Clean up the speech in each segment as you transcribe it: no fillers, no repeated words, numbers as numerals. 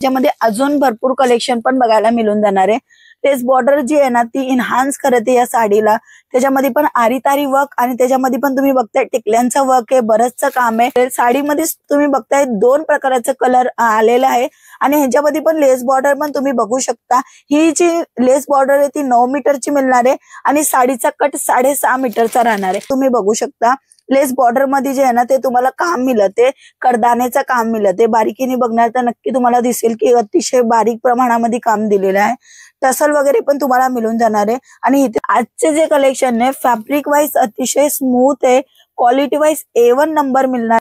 ज्यामध्ये अजून भरपूर कलेक्शन पण बघायला मिळून जाणार आहे। लेस बॉर्डर जी आहे ना ती इन्हान्स करते या साडीला। त्याच्यामध्ये पण आरी-तारी वर्क आणि त्याच्यामध्ये पण तुम्ही बघताय टिकल्यांचं वर्क आहे, बरंचसं काम आहे। साडीमध्ये तुम्ही बघताय दोन प्रकारचे कलर आलेला आहे आणि ह्याच्यामध्ये पण लेस बॉर्डर पण तुम्ही बघू शकता। ही जी लेस बॉर्डर आहे ती 9 मीटरची मिळणार आहे आणि साडीचा कट 6.5 मीटरचा राहणार आहे। तुम्ही बघू शकता लेस बॉर्डर मध्ये जे आहे ना ते तुम्हाला काम मिळते, कडदाण्याचं काम मिळते। बारीकीने बघणार तर नक्की तुम्हाला दिसेल की अतिशय बारीक प्रमाणामध्ये काम दिलेलं आहे। टसल वगैरे पण तुम्हाला मिळून जाणार आहे आणि इथे आजचे जे कलेक्शन आहे फॅब्रिक वाईज अतिशय स्मूथ आहे, क्वालिटी वाईज A1 नंबर मिळणार।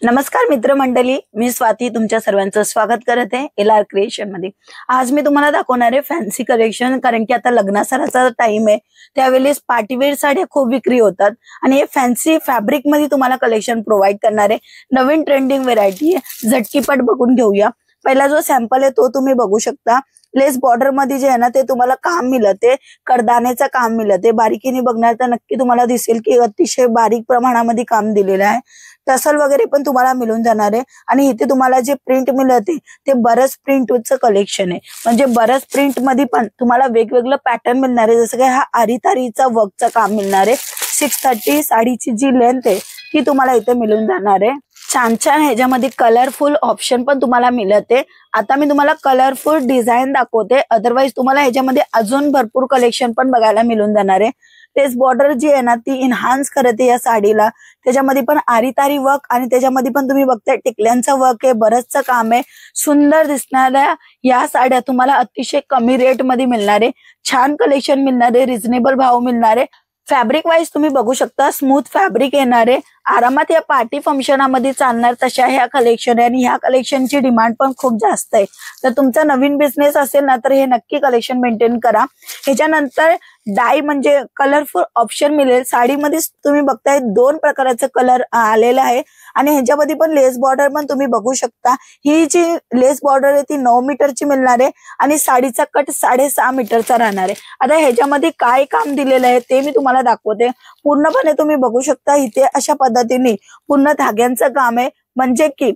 नमस्कार मित्रमंडळी, मी स्वाती तुमच्या सर्वांचं स्वागत करत आहे LR क्रिएशन मध्ये। आज मी तुम्हाला दाखवणार आहे फॅन्सी कलेक्शन, कारण की आता लग्नासराचा टाइम आहे, त्यावेळेस पार्टीवेअर साड्या खूप विक्री होतात आणि हे फॅन्सी फॅब्रिक मध्ये तुम्हाला कलेक्शन प्रोव्हाइड करणार आहे। नवीन ट्रेंडिंग व्हेरायटी आहे, झटकीपट बघून घेऊया। पहिला जो सॅम्पल आहे तो तुम्ही बघू शकता। लेस बॉर्डर मध्ये जे आहे ना ते तुम्हाला काम मिळते, कडदाण्याचं काम मिळते। बारीकीने बघणार तर नक्की तुम्हाला दिसेल की अतिशय बारीक प्रमाणामध्ये काम दिलेलं आहे। टसल वगैरे पण तुम्हाला मिळून जाणार आहे आणि इथे तुम्हाला जे प्रिंट मिळते ते बरस प्रिंटचं कलेक्शन आहे। म्हणजे बरस प्रिंट मध्ये पण तुम्हाला वेगवेगळं पॅटर्न मिळणार आहे, जसं की हा आरी-तारीचा वर्कचं काम मिळणार आहे। 630 साडीची जी लेंथ आहे ती तुम्हाला इथे मिळून जाणार आहे। छान छान ह्याच्यामध्ये कलरफुल ऑप्शन पण तुम्हाला मिळते। आता मी तुम्हाला कलरफुल डिझाईन दाखवते, अदरवाइज तुम्हाला ह्याच्यामध्ये अजून भरपूर कलेक्शन पण बघायला मिळून जाणार आहे। लेस बॉर्डर जी आहे ना ती इन्हान्स करते या साडीला। त्याच्यामध्ये पण आरी-तारी वर्क आणि त्याच्यामध्ये पण तुम्ही बघताय टिकल्यांचं वर्क आहे, बरंचसं काम आहे। सुंदर दिसणाऱ्या या साड्या तुम्हाला अतिशय कमी रेट मध्ये मिळणार आहे। छान कलेक्शन मिळणार आहे, रिझनेबल भाव मिळणार आहे। फॅब्रिक वाईज तुम्ही बघू शकता स्मूथ फॅब्रिक येणार आहे, आरामात या पार्टी फंक्शनामध्ये चालणार तशा ह्या कलेक्शन आहे आणि ह्या कलेक्शनची डिमांड पण खूप जास्त आहे। तर तुमचा नवीन बिझनेस असेल ना तर हे नक्की कलेक्शन मेंटेन करा। ह्याच्यानंतर डाय म्हणजे कलरफुल ऑप्शन मिळेल। साडीमध्ये तुम्ही बघताय दोन प्रकारचे कलर आलेला आहे आणि ह्याच्यामध्ये पण लेस बॉर्डर पण तुम्ही बघू शकता। ही जी लेस बॉर्डर आहे ती 9 मीटरची मिळणार आहे आणि साडीचा कट 6.5 मीटरचा राहणार आहे। आता ह्याच्यामध्ये काय काम दिलेलं आहे ते मी तुम्हाला दाखवते। पूर्णपणे तुम्ही बघू शकता इथे अशा पद्धतीने पूर्ण धाग्यांचं काम आहे, म्हणजे की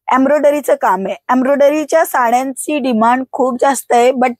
एम्ब्रॉयडरीचं काम आहे। एम्ब्रॉयडरीच्या साड्यांची डिमांड खूप जास्त आहे, बट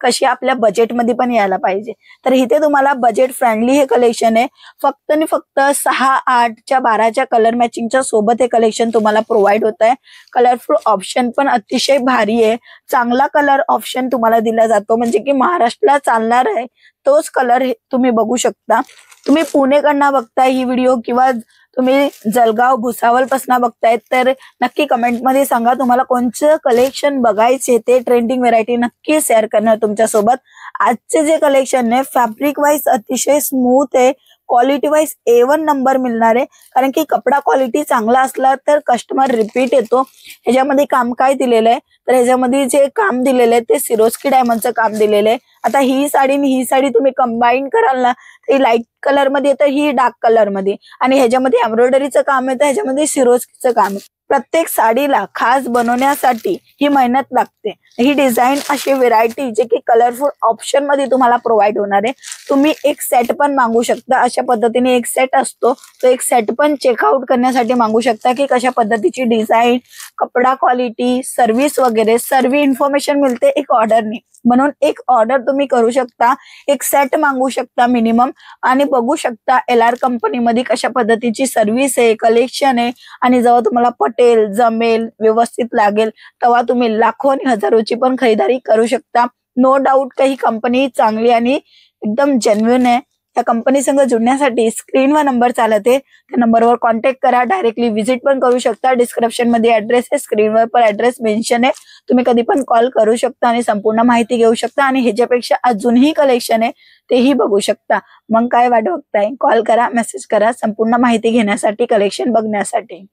कशी आपल्या बजेटमध्ये पण यायला पाहिजे। तर इथे तुम्हाला बजेट फ्रेंडली हे कलेक्शन आहे। फक्त आणि फक्त 6, 8च्या 12च्या कलर मॅचिंगच्या सोबत हे कलेक्शन तुम्हाला प्रोव्हाइड होत आहे। कलरफुल ऑप्शन पण अतिशय भारी आहे, चांगला कलर ऑप्शन तुम्हाला दिला जातो, म्हणजे की महाराष्ट्राला चालणार आहे तोच कलर तुम्ही बघू शकता। तुम्ही पुणेकडनं बघताय ही व्हिडिओ किंवा तुम्ही जळगाव भुसावळ पासून बघताय तर नक्की कमेंट मध्ये सांगा तुम्हाला कोणचं कलेक्शन बघायचे, ते ट्रेंडिंग व्हेरायटी नक्की शेअर करणार तुमच्यासोबत। आजचे जे कलेक्शन आहे फॅब्रिक वाईज अतिशय स्मूथ आहे, क्वालिटी वाईज A1 नंबर मिळणार आहे, कारण की कपडा क्वालिटी चांगला असला तर कस्टमर रिपीट येतो। ह्याच्यामध्ये काम काय दिलेलं आहे तर ह्याच्यामध्ये जे काम दिलेलं आहे ते सिरोस्की डायमंडचं काम दिलेलं आहे। आता ही साडी आणि ही साडी तुम्ही कंबाईन कराल ना तर ही लाईट कलर मध्ये येतं, ही डार्क कलर मध्ये, आणि ह्याच्यामध्ये एम्ब्रॉयडरीचं काम येतं, ह्याच्यामध्ये सिरोस्कीचं काम आहे। प्रत्येक साडीला खास बनवण्यासाठी ही मेहनत लागते। ही डिझाईन अशी व्हेरायटी जे की कलरफुल ऑप्शन मध्ये तुम्हाला प्रोव्हाइड होणार आहे। तुम्ही एक सेट पण मागू शकता, अशा पद्धतीने एक सेट असतो तो एक सेट पण चेकआउट करण्यासाठी मागू शकता की कशा पद्धतीची डिझाईन, कपडा क्वालिटी, सर्व्हिस वगैरे सर्व इन्फॉर्मेशन मिळते एक ऑर्डरने। म्हणून एक ऑर्डर तुम्ही करू शकता, एक सेट मागू शकता मिनिमम, आणि बघू शकता LR कंपनीमध्ये कशा पद्धतीची सर्व्हिस आहे, कलेक्शन आहे, आणि जेव्हा तुम्हाला पटेल, जमेल, व्यवस्थित लागेल तेव्हा तुम्ही लाखो आणि हजारोची पण खरीदारी करू शकता। नो डाऊट काही कंपनी चांगली आणि एकदम जेन्युइन आहे। त्या कंपनी संग जुळण्यासाठी स्क्रीनवर नंबर चालत आहे, त्या नंबरवर कॉन्टॅक्ट करा, डायरेक्टली व्हिजिट पण करू शकता। डिस्क्रिप्शन मध्ये ऍड्रेस आहे, स्क्रीनवर पण ऍड्रेस मेन्शन आहे, तुम्ही कधी पण कॉल करू शकता आणि संपूर्ण माहिती घेऊ शकता, आणि ह्याच्यापेक्षा अजूनही कलेक्शन आहे तेही बघू शकता। मग काय वाट बघताय, कॉल करा, मेसेज करा संपूर्ण माहिती घेण्यासाठी, कलेक्शन बघण्यासाठी।